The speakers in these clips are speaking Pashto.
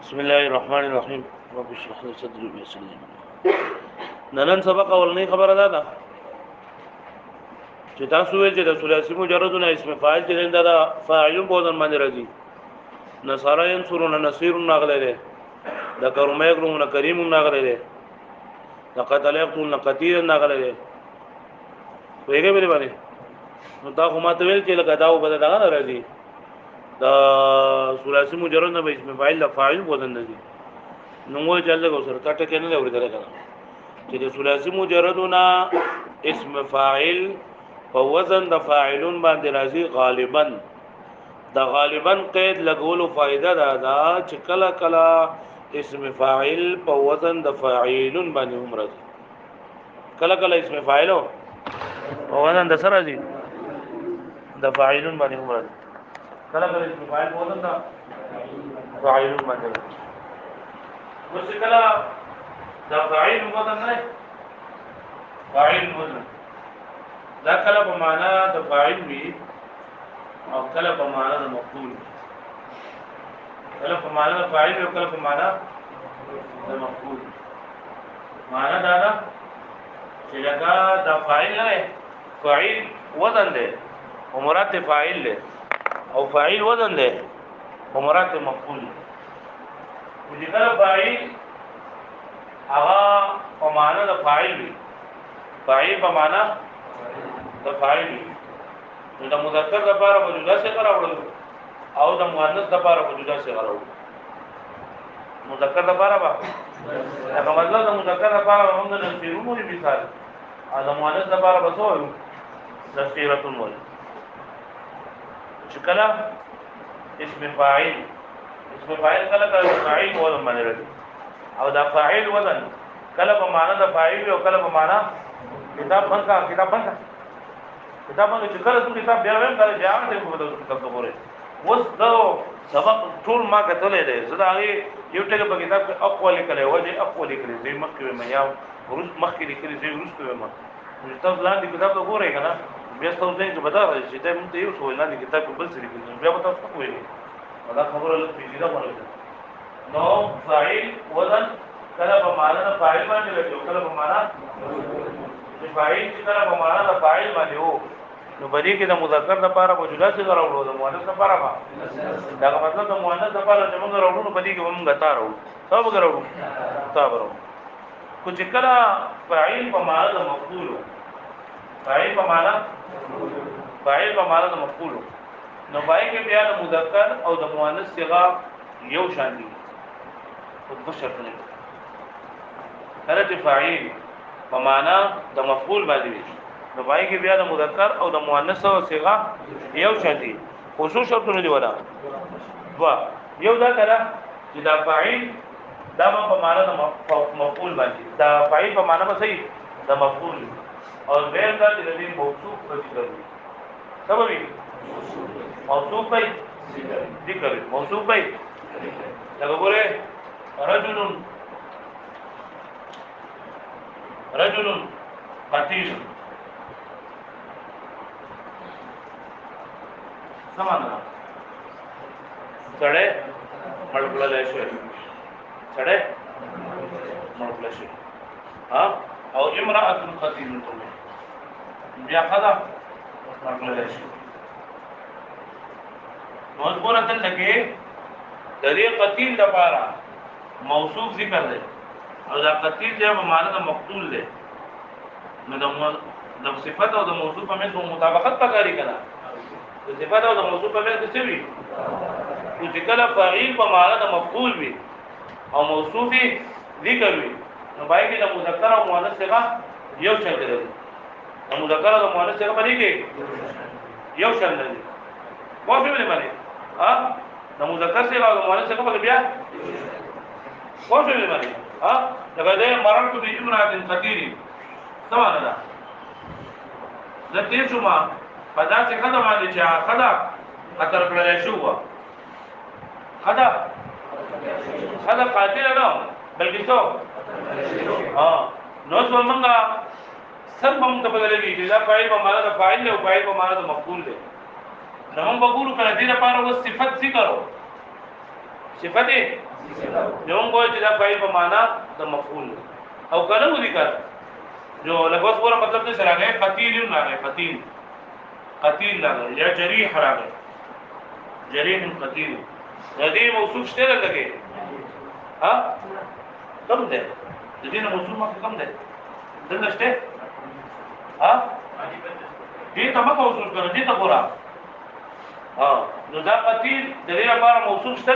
بسم الله الرحمن الرحيم رب اشرح لي صدري ويسر لي امري. نن سبق اولنی خبره ده چې تاسو ویل چې د ثلاثي مجردونه اسم فاعل چې دا فاعل بودن باندې راځي. نصارا ينصرون نصير ناغله ده د کرومه یګرون کریم ناغله ده د قتل یقتل قتیل ناغله ده ویګه به باندې نو دا خو ماته ویل چې لکه داو بده دغه راځي دا ثلاثي مجرد نه به اسم فاعل فاعل بودن نه دي نو مو چې الله سره کټه کې نه لوري درته چې د ثلاثي مجردونه اسم فاعل په وزن د فاعلون باندې راځي غالبا د غالبا قید لګولو فائدہ دا چې کله کله اسم فاعل په وزن د فاعلون باندې هم راځي کله کله اسم فاعل په وزن د سره راځي د فاعلون باندې هم راځي کله کله اسم فاعل په وزن د فاعلون باندې راځي وڅ کله دا فاعل وزن نه فاعل وزن دا کله په معنا د فاعل وی او کله په معنا د مفعول کله په معنا د فاعل او کله په معنا د مفعول معنا دا ده چې لکه دا فاعل نه فاعل وزن ده او مراد فاعل ده او فاعل وزن ده او مراد مفعول دي کله فاعل هغه په معنا د فاعل وی فاعل په معنا د فاعل نو د مذکر لپاره موجوده څه راوړل او د مؤنث لپاره موجوده څه راوړل مذکر لپاره با هغه مطلب د مذکر لپاره هم د نفیرونو مثال او د مؤنث لپاره به څه وایو نفیرتون وایو چې کله اسم فاعل کله کله فاعل وزن باندې راځي او دا فاعل وزن کله په معنا د فاعل او کله په معنا کتاب باندې چې کله څو کتاب بیا ویم کله بیا دې په دغه کتاب ته ګوره اوس دا سبق ټول ما کتلې ده زدا یو ټکی په کتاب کې اقوال کړي وځي اقوال کړي زي مخکې مې یا ورس مخکې لیکلي زي ورس په ما نو تاسو لاندې کتاب ته ګورئ کنه بیا تاسو دې چې بدل شي دا موږ یو څو لاندې کتاب په بل څه لیکل بیا به تاسو کوی دا خبره له پیژیدا باندې نو فاعل وزن کله په معنا د فاعل باندې راځي کله په معنا د فاعل چې کله په معنا د فاعل باندې وو نو بری کې د مذکر لپاره موجوده څه راوړو د مؤنث لپاره ما دا مطلب د مؤنث لپاره چې موږ راوړو نو بری کې موږ غتا راوړو څو به راوړو تابرو کو چې کله فاعل په معنا د مفعول فاعل په معنا د مفعول نو پای کې بیا د مذکر او د مؤنث صيغه یو شان دي په څه شرط نه کله چې فاعل په معنا د مفعول باندې وي نو پای کې بیا د مذکر او د مؤنث او صيغه یو شان دي خصوص شرطونه دي ولا وا یو دا کړه چې دا فاعل دا په معنا د مفعول باندې دا فاعل په معنا به صحیح د مفعول او غیر دا چې د موصوف په ذکر وي سبب موصوف به ذکر موصوف به لکه ګوره رجل قتيل سمانا سړی مړکړل شي ها او امراه قتيل بیا خدا مړکړل شي نو ګوره دلته کې د دې قتیل لپاره موصوف ذکر دی او دا قتیل دی په معنا د مقتول دی نو د صفات او د موصوف په منځ مطابقت پکاري کړه د صفات او د موصوف په منځ څه وي چې کله فاعل په معنا د مفعول وي او موصوف ذکر وي نو باید د مذکر او مؤنث څخه یو شان دی د مذکر او مؤنث څخه باندې کې یو شان دی کوم څه باندې ها د مذکر څخه او د مؤنث څخه په بیا کوم څه باندې ها دا د مررت به امراه قتيل سمانه ده دې شوما پدا څه کده باندې چې خدا قتل کړل شو خدا قاتل نه بلکې څو ها نو څومره سر په موږ په بدلې دي دا فاعل په معنا د فاعل او فاعل په معنا د مفعول دی نو موږ وګورو کله دې لپاره و صفت ذکر صفت جو موږ چې دا فاعل په معنا د مفعول او کله مو ذکر جو لګوس پورا مطلب دې سره راغی قتیل نه راغی قتیل راغی یا جریح راغی جریح قتیل دې موصوف شته لګي ها کم ده د دې موصوف مخه کم ده دلته شته ها دې ته مخه موصوف کړه دې ته پورا ها نو دا قتیل د دې لپاره موصوف شته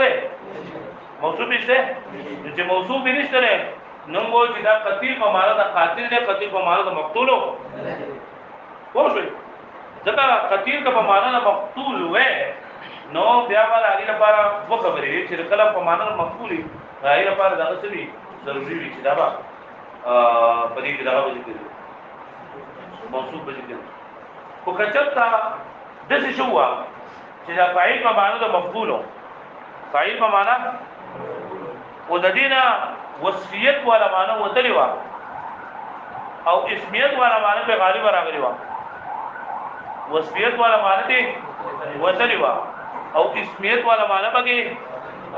موصوف نشته چې موصوف نشته نو مو چې دا قتیل په معنا د قاتل دی قتیل په معنا د مقتول وو شو ځکه قتیل په معنا د مقتول وې نو بیا ول هغه لپاره وو خبرې چې کله په معنا د مقتول هغه لپاره دغه څه وی ضروري وي چې دا با په دې کې دا وځي موصوف بځي کو کچتا د څه شو چې دا فاعل په معنا د مقتول وو فاعل په معنا او د دینه وصفیت والا معنی وتلی وا او اسمیت والا معنی په غالب راغلی وا وصفیت والا معنی ته وتلی وا او اسمیت والا معنی په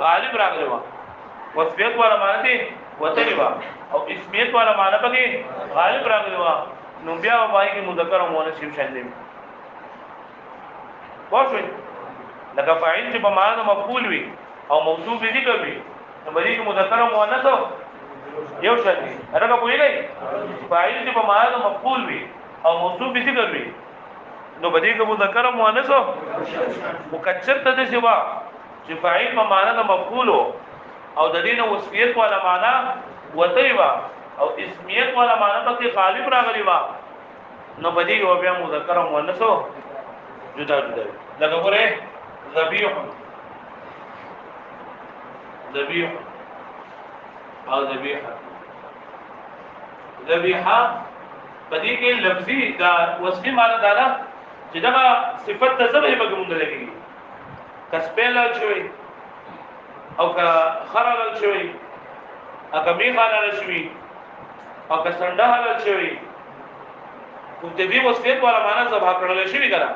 غالب راغلی وا وصفیت والا معنی ته وتلی وا او اسمیت والا معنی په غالب راغلی وا نو بیا وایي کې مذکر او مؤنث شامل دي واښوي لکه فاعل چې په معنا مفعول وي او موصوف ذکر وي نو باندې کې مذکر او مؤنث یو شان دي هغه کویږي فاعل چې په معنا مفعول وي او موصوف ذکر وي نو باندې کې مذکر او مؤنث مکثر ته دي سوا چې فاعل په معنا د مفعول او د دې نو وصفیت والا معنا وتیوا او اسمیت والا معنا په غالب راغلی وا نو باندې کې بیا مذکر او مؤنث جدا جدا لکه ګوره ذبیح او ذبیحه پدې کې لفظي دا وصفي معنی دا نه چې دا صفت د ذبح به کوم لګي کسبل شوی او کا خرل شوی اګه می خرل شوی او کا سنډه حلال شوی کوم دې وصفیت والا معنی ذبح کړل شوی کړه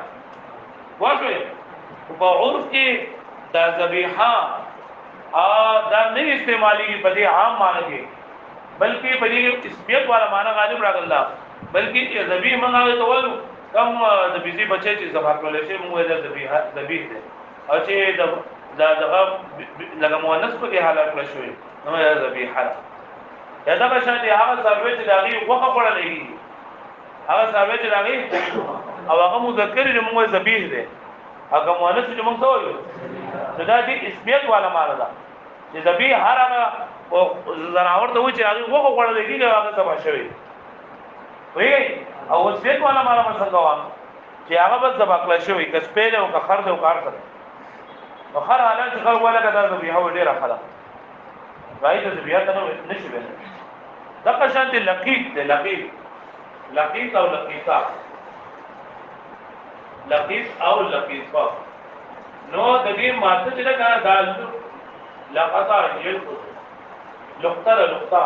واښوي په عرف کې دا ذبیحه دا نه استعمالي په دې عام معنی کې بلکې په دې اسمیت والا معنی غالب راغلا بلکې ذبیح منغه ته ولو کم د بيزي بچي چې ذبح کړل شي موږ د ذبیح ده او چې دغه لکه مؤنث په کې حالت کړل شوی نو ذبیحه دا د بشان دي هغه ثابت چې دغه وخه پړل لګي هغه ثابت چې دغه او هغه مذکر چې موږ ذبیح ده هغه مؤنث چې موږ ته وایو دا دې اسمیت والا معنی ده چې ذبیح هر هغه زناور ته و چې هغه وخه پړل لګي هغه ذبح شوی وی او وصیت والا معنی څنګه وایي چې هغه بس ذبح کړل شوی کس پیله او که خرد او کار کړ نو خر حالات خلک ولا کدا ذبیح و ډیره خلا راځي ته ذبیح ته نشي ویل دا قشان دي لقیق او لقیقا لقیق او لقیقا نو د دې ماته چې دا دال لقطا یلقو لقطه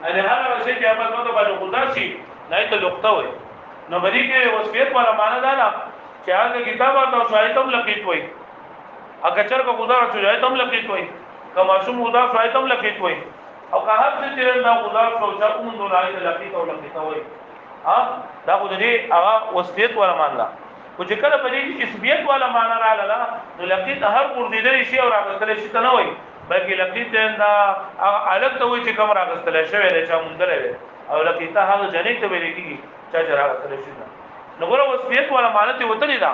ان هغه شی چې هغه نو د باندې خدا شي نه ته لقطه وي نو باندې کې وصفیت والا معنی دا نه چې هغه کتاب او شاید هم لقیق وي اګه چر کو خدا شاید هم لقیق وي کما شوم خدا شاید هم لقیق وي او که هر څه چې دا خدا او شاید هم نو لای لقیق او لقیقه وي دا خو دې هغه وصفیت والا معنی ده او چې کله په دې اسمیت والا معنی رااله نو لقیق هر ګردیدل شي او راغستل شي ته نه وي بلکې لقیق دا الګ ته وي چې کوم راغستل شوی دی چې مونږ لري او لقیق هغه جنې ته ویل کیږي چې راغستل شي نو ګوره وصفیت والا معنی ته وتلی دا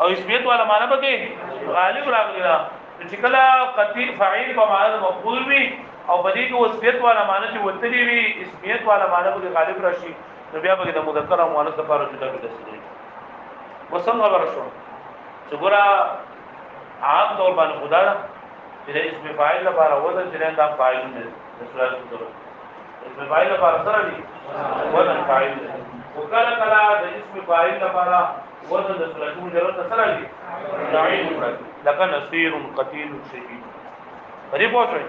او اسمیت والا معنی به غالب راغلی دا چې کله قطعی فاعل په معنی مفعول وي او بدی کې وصفیت والا معنی چې وتلی وي اسمیت والا معنی به غالب راشي نو بیا به د مذکر او مؤنث لپاره جدا جدا شي وسم خبر شو چې ګوره عام طور باندې خدا چې اسم فاعل لپاره وزن چې دا فاعل نه رسول اسم فاعل لپاره سره دي وزن فاعل وکړه کله د اسم فاعل لپاره وزن د رسول مجرد سره دي داعین لکه نصير قتيل شهید پرې پوښتنه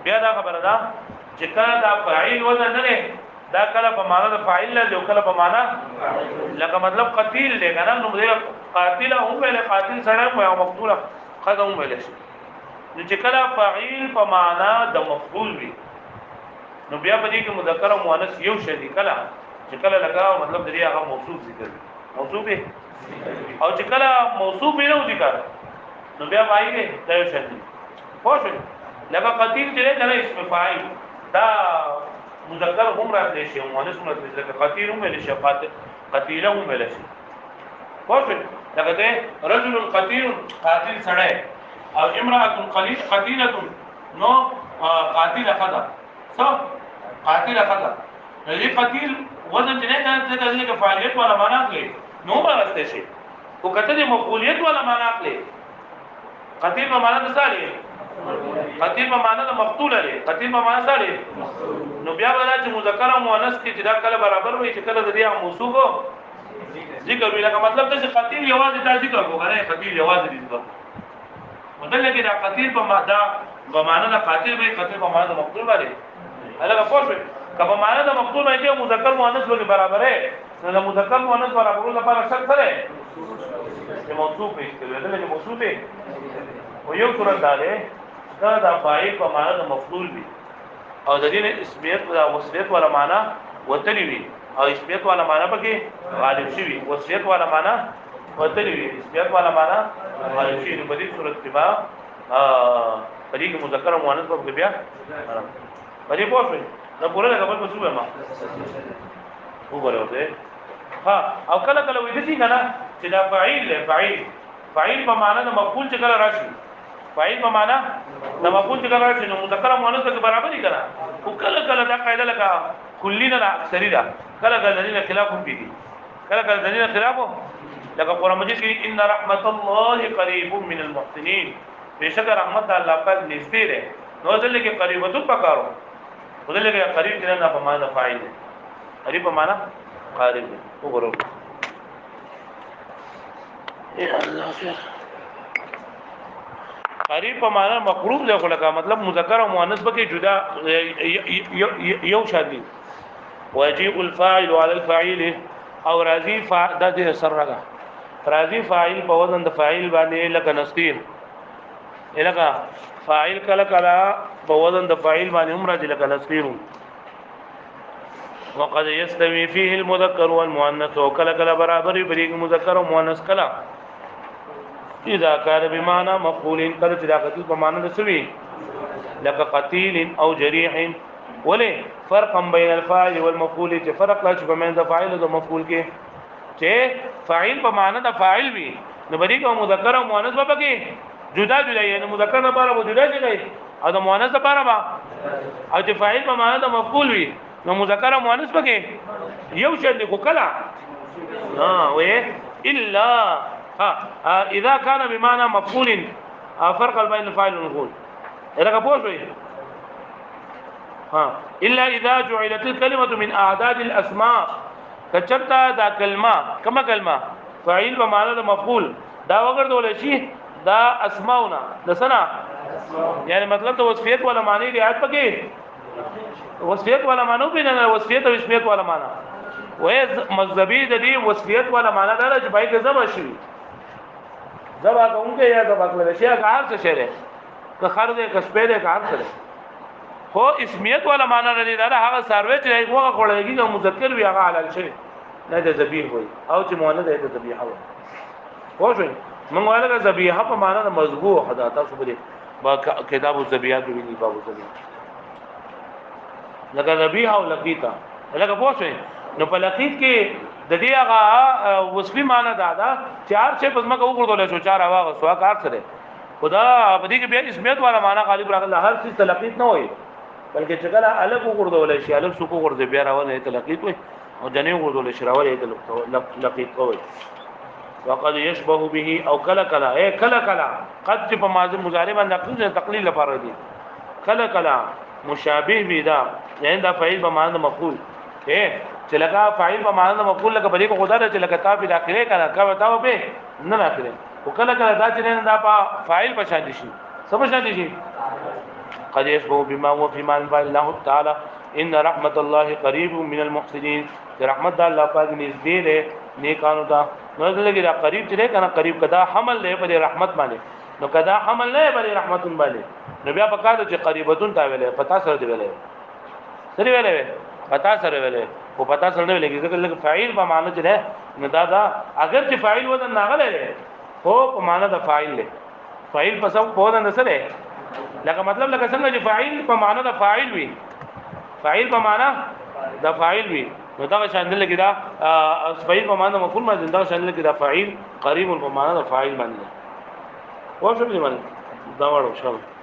بیا دا خبره ده چې کله دا فاعل وزن نه لري دا کله په معنا د فاعل له او کله په معنا لکه مطلب قتیل دی کنه نو دې قاتل هم ویل قاتل سره او مقتول خدای هم ویل شي نو چې کله فاعل په معنا د مفعول وي نو بیا په دې کې مذکر او مؤنث یو شی دي کله چې کله لگا مطلب دې هغه موصوف ذکر موصوف او چې کله موصوف نه و ذکر نو بیا وایي دا یو شی دي خوښ لکه قتیل چې کله اسم فاعل دا مذکر هم راځي شي مؤنث هم راځي لکه قتیل هم ویل شي قتیل هم ویل شي خوښ لکه ته رجل قتیل قاتل سړی او امراه قتیله نو قاتل خدا صح قاتل خدا دې قتیل وزن دې نه ځکه چې فاعلیت ولا معنا کوي نو مرسته شي او کته دې مفعولیت ولا معنا کوي قتیل په معنا د سالي قتیل په معنا د مقتول لري قتیل په معنا سالي نو بیا ولا چې مذکر او مؤنث کې چې دا کله برابر وي چې کله د دې موصوف ذکر وی لکه مطلب ته چې قتیل یوازې دا ذکر کوي قتیل یوازې ذکر مدل کې دا قتیل په معنا په معنا د قاتل به قتل په معنا د مقتول باندې هغه پوښتنه کله معنا د مقتول باندې مذکر مؤنث به برابر ہے نو مذکر مؤنث برابر لپاره شرط سره چې موصوف یې کړي دا چې موصوف یې او یو صورت ده دا د فاعل په معنا د مفعول وي او د دې اسمیت او وصفیت ولا معنا وتلی وي او اسمیت ولا معنا پکې غالب شي وي وصفیت ولا معنا وتلی وي اسمیت ولا معنا غالب شي په دې صورت کې با پدې کې مذکر او مؤنث په بیا پدې پوښتنه دا پوره لګول په څه ما وګورئ ها او کله کله وې دي کنه چې دا فاعل په معنا د مفعول چې کله راشي فاعل په معنا د مفعول چې کله راشي نو مذکر او مؤنث کې برابر دي کنه او کله کله دا قاعده لکه کلینا اکثری دا کله کله دلیل خلاف هم دي کله کله دلیل خلاف لکه قرآن مجید کې ان رحمت الله قریب من المحسنین بیشک رحمت الله پاک نږدې ده نو ځل کې قریبتو پکارو ځل کې قریب کې نه په معنا فاعل ده قریب په معنا قریب ده وګورئ یا الله خیر قریب په معنا مقروب ده لکه مطلب مذکر او مؤنث به جدا یو شادي واجب الفاعل على الفاعل او راضی فاعل د سر راغا راضی فاعل په وزن د فاعل باندې لکه نصیر الکه فاعل کله کله په وزن د فاعل باندې هم راځي لکه نصیر وقد يستوي فيه المذكر والمؤنث وكلا كلا برابر بريق مذكر ومؤنث كلا اذا كان بمعنى مفعول كلا تلاقت بمعنى نسوي لك قتيل او جريح ولي فرق بين الفاعل والمفعول چې فرق لا چې بین د فاعل او مفعول کې چې فاعل په معنی د فاعل وي نو بريق او مذکر او مؤنث به کې جدا جدا یعنی مذکر لپاره به جدا جدا او د مؤنث لپاره به او چې فاعل په معنی د مفعول وي نو مذکر او مؤنث پکې یو شی دی کو کلا وې الا اذا كان بمعنى مفعول فرق بين الفاعل والمفعول اذا پوښوي الا اذا جعلت الكلمه من اعداد الاسماء کچرتا دا کلمه کما کلمه فاعل بمعنى مفعول دا وګرځول شي دا اسماؤنا د سنا یعنی مطلب ته وصفیت ولا معنی رعایت پکې وصفیت ولا معنی په نه وصفیت او اسمیت ولا معنی وې مذهبي د دې وصفیت ولا معنی دا چې پای کې زما شي زما کومه یا زما کله شي کار څه شری که خر دې کسبه دې کار سره هو اسمیت ولا معنی لري دا هغه سروي چې هغه خړېږي او مذکر وی هغه حلال شي نه د ذبیح وي او چې مؤنث د ذبیح وي خوښ موږ وایو ذبیح په معنی د مذبوح حدا تاسو بری با کتاب الذبیحات ویلي باب الذبیح لکه ذبیح او لقیتا لکه پوښتنه نو په لقیت کې د دې هغه وصفي معنی دا چار چې پزما کو وګورل شو چار هغه سوا کار سره خدا په دې کې بیا اسمیت والا معنی غالب راغله هر څه تلقیت نه وي بلکې چې کله الګ وګورل شي الګ سو کو ورته بیا راونه تلقیت وي او جنې وګورل شي راوړې لقیت کوي وقد يشبه به او کلا کلا کلا کلا قد په ماضی مضارع باندې تقلیل لپاره دي کلا کلا مشابه بيدا یعنی دا فاعل په معنی مفعول چې لکه فاعل په معنی مفعول لکه بلی کو خدا ته لکه تا په داخله کړه کا وتاو به نه داخله وکړه کله دا چې نه دا فاعل په شان دي شي سمجھ نه دي شي قد يشبه بما هو في معنى الله تعالى ان رحمت الله قريب من المحسنين رحمت الله پاک نږدې ده نیکانو ته نو دلته دا قریب چې کنه قریب کدا حمل له په رحمت باندې نو کدا حمل نه بلی رحمتون باندې نو بیا پکاره چې قریبتون تا ویلې پتا سره دی ویلې سره ویلې پتا سره ویلې او پتا سره نه ویلې ځکه لکه فاعل په معنی چې ده نو دا اگر چې فاعل وزن ناغله هو په معنی د فاعل له فاعل په څو په وزن سره لکه مطلب لکه څنګه چې فاعل په معنی د فاعل وي فاعل په معنی د فاعل وي نو دا شامل کې دا فاعل په معنی مفعول باندې دا شامل کې دا فاعل قریب په معنی د فاعل باندې وښه دې باندې دا وړو شامل